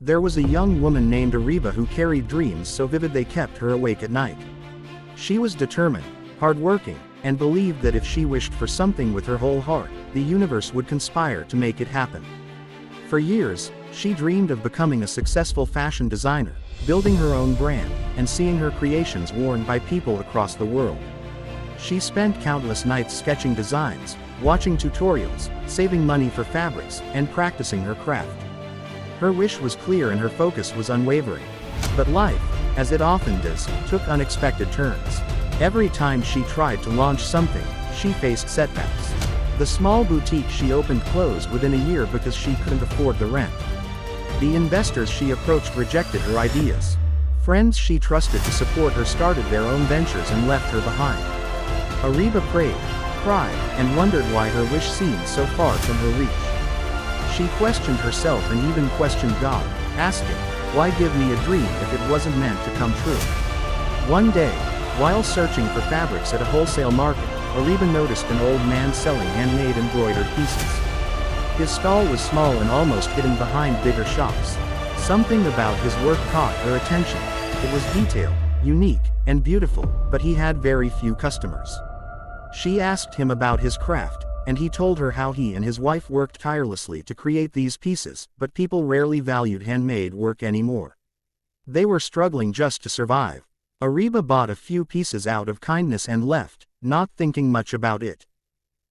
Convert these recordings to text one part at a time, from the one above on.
There was a young woman named Ariba who carried dreams so vivid they kept her awake at night. She was determined, hardworking, and believed that if she wished for something with her whole heart, the universe would conspire to make it happen. For years, she dreamed of becoming a successful fashion designer, building her own brand, and seeing her creations worn by people across the world. She spent countless nights sketching designs, watching tutorials, saving money for fabrics, and practicing her craft. Her wish was clear and her focus was unwavering. But life, as it often does, took unexpected turns. Every time she tried to launch something, she faced setbacks. The small boutique she opened closed within a year because she couldn't afford the rent. The investors she approached rejected her ideas. Friends she trusted to support her started their own ventures and left her behind. Ariba prayed, cried, and wondered why her wish seemed so far from her reach. She questioned herself and even questioned God, asking, "Why give me a dream if it wasn't meant to come true?" One day, while searching for fabrics at a wholesale market, Ariba noticed an old man selling handmade embroidered pieces. His stall was small and almost hidden behind bigger shops. Something about his work caught her attention. It was detailed, unique, and beautiful, but he had very few customers. She asked him about his craft, and he told her how he and his wife worked tirelessly to create these pieces, but people rarely valued handmade work anymore. They were struggling just to survive. Ariba bought a few pieces out of kindness and left, not thinking much about it.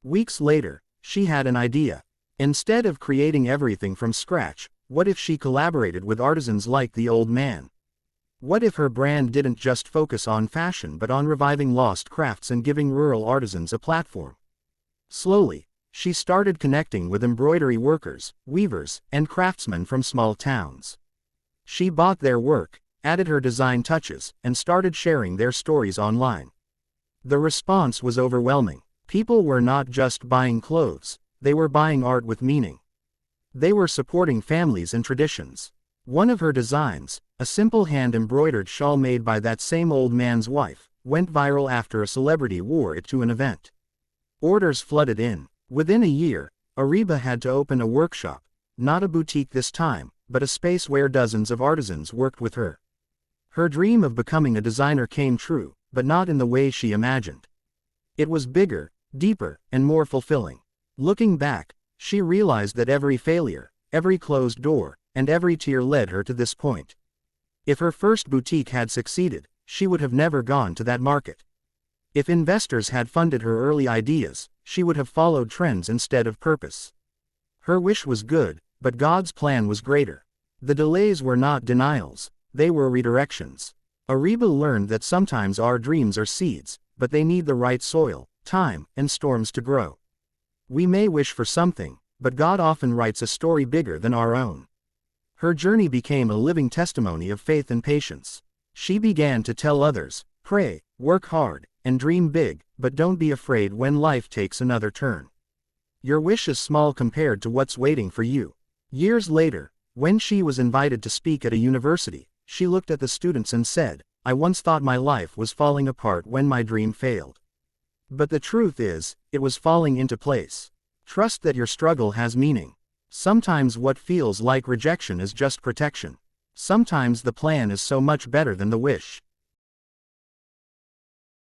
Weeks later, she had an idea. Instead of creating everything from scratch, what if she collaborated with artisans like the old man? What if her brand didn't just focus on fashion but on reviving lost crafts and giving rural artisans a platform? Slowly, she started connecting with embroidery workers, weavers, and craftsmen from small towns. She bought their work, added her design touches, and started sharing their stories online. The response was overwhelming. People were not just buying clothes, they were buying art with meaning. They were supporting families and traditions. One of her designs, a simple hand-embroidered shawl made by that same old man's wife, went viral after a celebrity wore it to an event. Orders flooded in. Within a year, Ariba had to open a workshop, not a boutique this time, but a space where dozens of artisans worked with her. Her dream of becoming a designer came true, but not in the way she imagined. It was bigger, deeper, and more fulfilling. Looking back, she realized that every failure, every closed door, and every tear led her to this point. If her first boutique had succeeded, she would have never gone to that market. If investors had funded her early ideas, she would have followed trends instead of purpose. Her wish was good, but God's plan was greater. The delays were not denials, they were redirections. Ariba learned that sometimes our dreams are seeds, but they need the right soil, time, and storms to grow. We may wish for something, but God often writes a story bigger than our own. Her journey became a living testimony of faith and patience. She began to tell others, pray, work hard, and dream big, but don't be afraid when life takes another turn. Your wish is small compared to what's waiting for you. Years later, when she was invited to speak at a university, she looked at the students and said, "I once thought my life was falling apart when my dream failed. But the truth is, it was falling into place. Trust that your struggle has meaning. Sometimes what feels like rejection is just protection. Sometimes the plan is so much better than the wish."